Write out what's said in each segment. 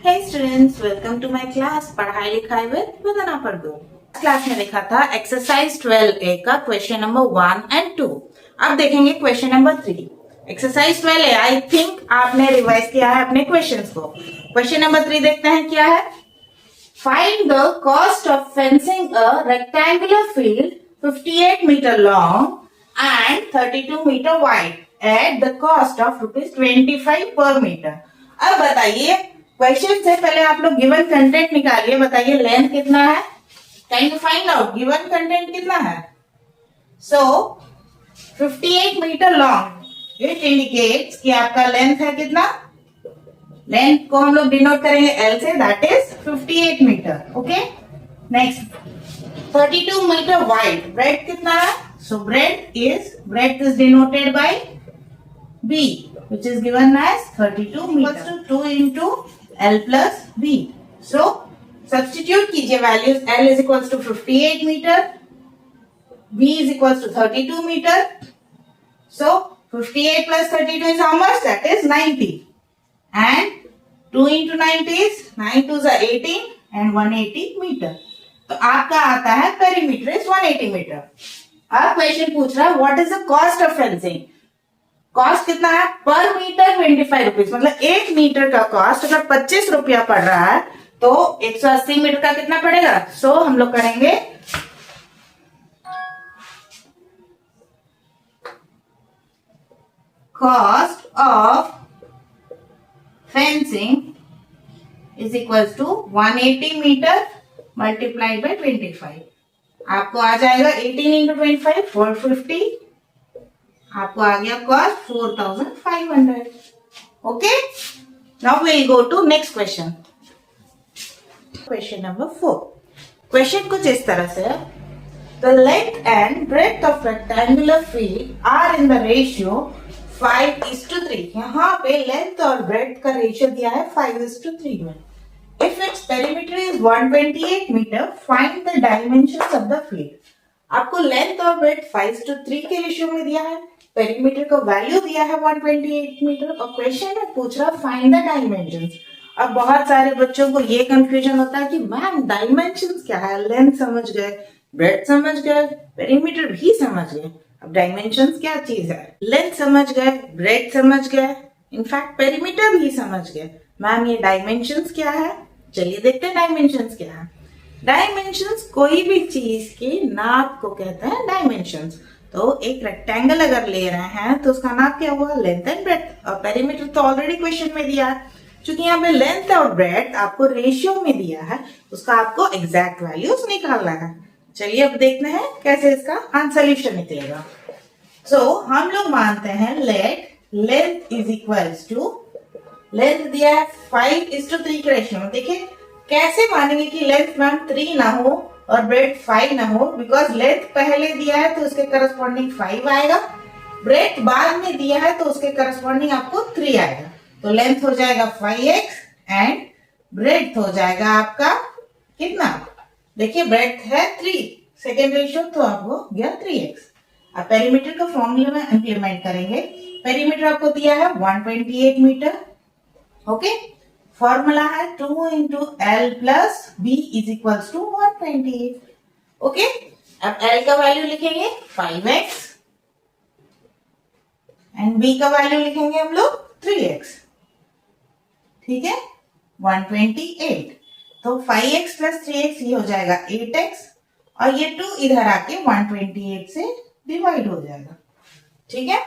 Hey students, welcome to my class पढ़ाई लिखाई with Vandana परदू। Class में देखा था एक्सरसाइज 12A का क्वेश्चन नंबर 1 एंड 2। अब देखेंगे question number 3। Exercise 12A I think आपने रिवाइज किया है अपने क्वेश्चंस को। क्वेश्चन नंबर 3 देखते हैं क्या है। Find the cost of fencing a rectangular field 58 metre long and 32 metre wide at the cost of ₹25 per metre. अब बताइए, क्वेश्चन से पहले आप लोग गिवन कंटेंट निकालिए। बताइए लेंथ कितना है, can you find out given content कितना है। सो 58 मीटर लॉन्ग, इट इंडिकेट्स कि आपका लेंथ है कितना। लेंथ को हम लोग डिनोट करेंगे एल से, that is 58 metre. Okay, next 32 metre wide, breadth कितना है। So breadth is denoted by B, which is given as 32 meters to 2 into L plus B. So substitute कीजिए values. L is equals to 58 meter, B is equals to 32 meter. So 58 plus 32 is how much? That is 90. And 2 into 90 is 9 2s are 18 and 180 meter. तो आपका आता है perimeter is 180 meter. अब question पूछ रहा है what is the cost of fencing. Cost कितना है पर मीटर 25 रुपीज, मतलब 1 मीटर का कॉस्ट अगर 25 रुपया पड़ रहा है तो 180 मीटर का कितना पड़ेगा। सो हम लोग करेंगे cost of fencing is equals to 180 metre multiplied by 25। आपको आ जाएगा 18 इंटू 25 450, आपको आ गया cost 4500। Okay, now we will go to next question. Question number 4। Question कुछ इस तरह से है, the length and breadth of rectangular field are in the ratio 5:3। यहाँ पे लेंथ और ब्रेड्थ का रेशियो दिया है 5:3 में। If its perimeter is 128 metre, find the dimensions of the field. आपको लेंथ और ब्रेड्थ 5:3 के रेशियो में दिया है, पेरीमीटर का वैल्यू दिया है 128 मीटर और क्वेश्चन में पूछ रहा फाइंड द डायमेंशंस। अब बहुत सारे बच्चों को ये कंफ्यूजन होता है कि मैम डायमेंशंस क्या है। लेंथ समझ गए, ब्रेड्थ समझ गए, पेरीमीटर भी समझ गए, अब डायमेंशंस क्या चीज है। लेंथ समझ गए, ब्रेड्थ समझ गए, इनफैक्ट पेरीमीटर भी समझ गए, मैम ये डायमेंशंस क्या है। चलिए देखते हैं डायमेंशंस क्या है। डायमेंशंस कोई भी चीज की नाप को कहते हैं डायमेंशंस। तो एक रेक्टेंगल अगर ले रहे हैं तो उसका नाप क्या हुआ, लेंथ एंड ब्रेड्थ। और पेरीमीटर तो ऑलरेडी क्वेश्चन में दिया है, क्योंकि यहाँ पे लेंथ और ब्रेड्थ आपको रेशियो में दिया है, उसका आपको एग्जैक्ट वैल्यूज निकालना है। चलिए अब देखते हैं कैसे इसका सोल्यूशन निकलेगा। सो हम लोग मानते हैं length is equals to, length दिया है 5:3 के रेशियो में। देखिए कैसे मानेंगे कि लेंथ मैम 3 ना हो और ब्रेड्थ 5 ना हो, बिकॉज लेंथ पहले दिया है तो उसके करस्पॉन्डिंग 5 आएगा, ब्रेड्थ बाद में दिया है तो उसके करस्पॉन्डिंग आपको 3 आएगा। तो लेंथ हो जाएगा 5x एंड ब्रेड्थ हो जाएगा आपका कितना। देखिए ब्रेड्थ है 3, सेकेंड रेशियो तो आपको गया 3x। अब पेरीमीटर का फॉर्मूला में इंप्लीमेंट करेंगे। पेरीमीटर आपको दिया है 128 मीटर। ओके, फॉर्मूला है 2 into L plus B is equals to 128। Okay, अब L का वैल्यू लिखेंगे 5x एंड B का वैल्यू लिखेंगे हम लोग 3x। ठीक है, 128 तो 5x प्लस 3x ये हो जाएगा 8x और ये 2 इधर आके 128 से डिवाइड हो जाएगा। ठीक है,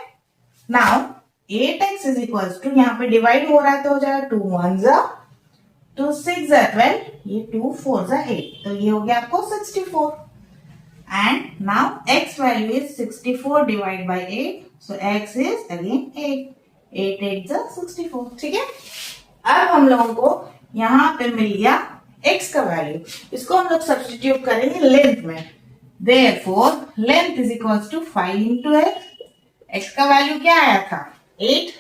now 8x is equals to, यहाँ पे डिवाइड हो रहा है तो हो जाएगा 2 1s 2 6 12, ये 2 4s 8, तो ये हो गया आपको 64। And now x value is 64 divide by 8, so x is again 8 8 64। ठीक है, अब हम लोगों को यहाँ पे मिल गया x का वैल्यू, इसको हम लोग सब्स्टिट्यूट करेंगे लेंथ में। Therefore length is equals to 5 into x का वैल्यू क्या आया था 8,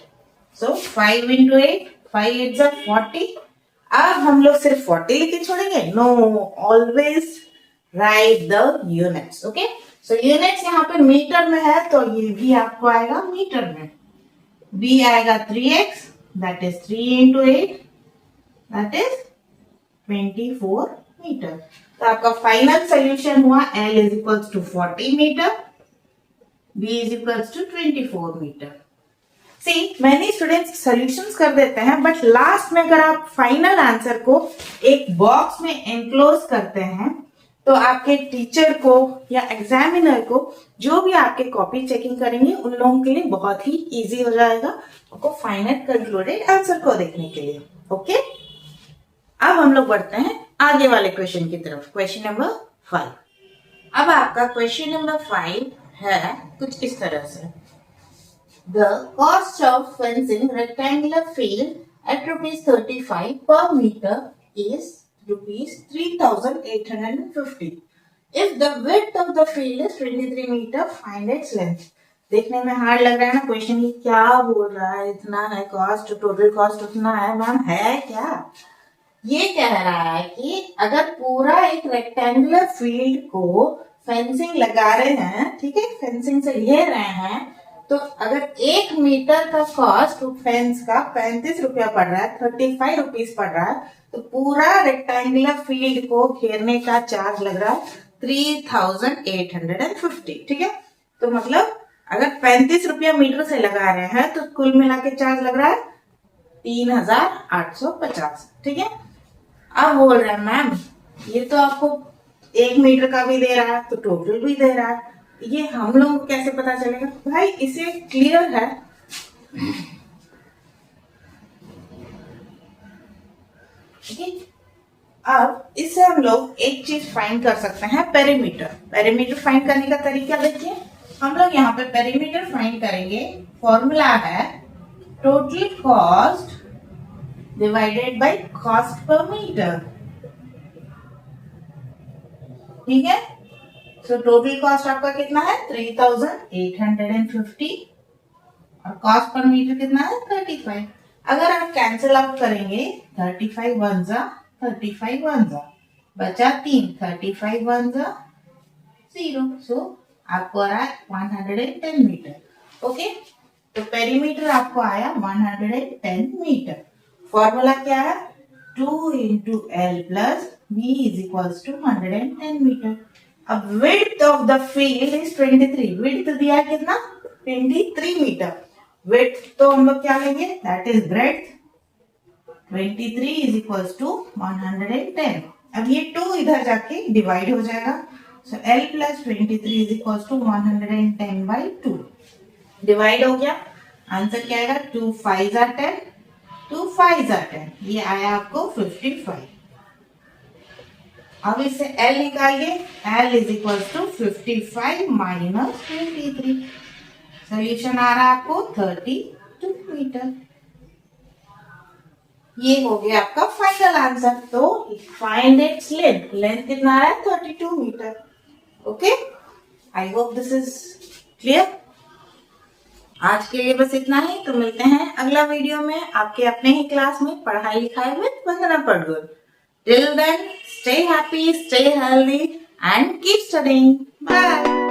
सो 5 इंटू 8, 5 8 40। अब हम लोग सिर्फ 40 लिख के छोड़ेंगे, no, always write the units. Okay, so units यहाँ पे मीटर में है तो ये भी आपको आएगा मीटर में। B आएगा 3x, that is 3 into 8, that is 24 metre. तो आपका फाइनल सोल्यूशन हुआ L is equals to 40 metre, B is equals to 24 metre. See many students solutions कर देते हैं, बट लास्ट में अगर आप फाइनल आंसर को एक बॉक्स में एनक्लोज करते हैं तो आपके टीचर को या एग्जामिनर को जो भी आपके कॉपी चेकिंग करेंगे उन लोगों के लिए बहुत ही इजी हो जाएगा आपको फाइनल कंक्लूडेड आंसर को देखने के लिए। ओके, अब हम लोग बढ़ते हैं आगे वाले क्वेश्चन की तरफ। Question number 5। अब आपका क्वेश्चन नंबर 5 है कुछ इस तरह से। The cost of fencing rectangular field at ₹35 per meter is ₹3,850. If the width of the field is 23 meter, find its length. देखने में हार्ड लग रहा है ना क्वेश्चन, ये क्या बोल रहा है, इतना है कॉस्ट, टोटल कॉस्ट उतना है। मैम है क्या? ये कह रहा है कि अगर पूरा एक रेक्टेंगुलर फील्ड को फेंसिंग लगा रहे हैं, ठीक है, फेंसिंग से घेर रहे हैं, तो अगर 1 मीटर का कॉस्ट फेंस का 35 रुपया पड़ रहा है, 35 रुपीज पड़ रहा है, तो पूरा रेक्टेंगुलर फील्ड को घेरने का चार्ज लग रहा है 3,850। ठीक है, तो मतलब अगर 35 रुपया मीटर से लगा रहे हैं तो कुल मिला के चार्ज लग रहा है 3,850। ठीक है, अब बोल रहे हैं मैम ये तो आपको 1 मीटर का भी दे रहा है तो टोटल भी दे रहा है, ये हम लोगों को कैसे पता चलेगा? भाई इसे क्लियर है, ठीक है। अब इससे हम लोग एक चीज फाइंड कर सकते हैं, पेरीमीटर। पेरीमीटर फाइंड करने का तरीका देखिए, हम लोग यहाँ पे पेरीमीटर फाइंड करेंगे। फॉर्मूला है total cost divided by cost per metre. ठीक है, तो टोटल कॉस्ट आपका कितना है 3,850 और कॉस्ट पर मीटर कितना है 35। अगर आप कैंसिल आउट करेंगे 35 वन जा 35 वन जा, बचा 3, 35 वन जा 0, सो आपको आ रहा है 110 मीटर। ओके, तो पेरीमीटर आपको आया 110 मीटर। फॉर्मूला क्या है 2 into L plus B is equals to 110 metre. अब width of the field is 23, width दिया है कितना 23 मीटर। width तो हम लोग क्या लेंगे, that is breadth, 23 is equals to 110। अब ये 2 इधर जाके डिवाइड हो जाएगा, so L plus 23 is equals to 110 by 2। Divide हो गया, आंसर क्या आएगा 2 5 are 10, 2 5 are 10, ये आया आपको 55। अब इससे L निकालिए, L is equals to 55 minus 23, solution आ रहा है आपको 32 मीटर। ये हो गया आपका फाइनल आंसर। तो फाइंड इट्स लेंथ, लेंथ कितना आ रहा है 32 metre. Okay, I hope this is clear. आज के लिए बस इतना ही, तो मिलते हैं अगला वीडियो में आपके अपने ही क्लास में पढ़ाई लिखाई with Vandana Patgul. Till then, stay happy, stay healthy and keep studying. Bye.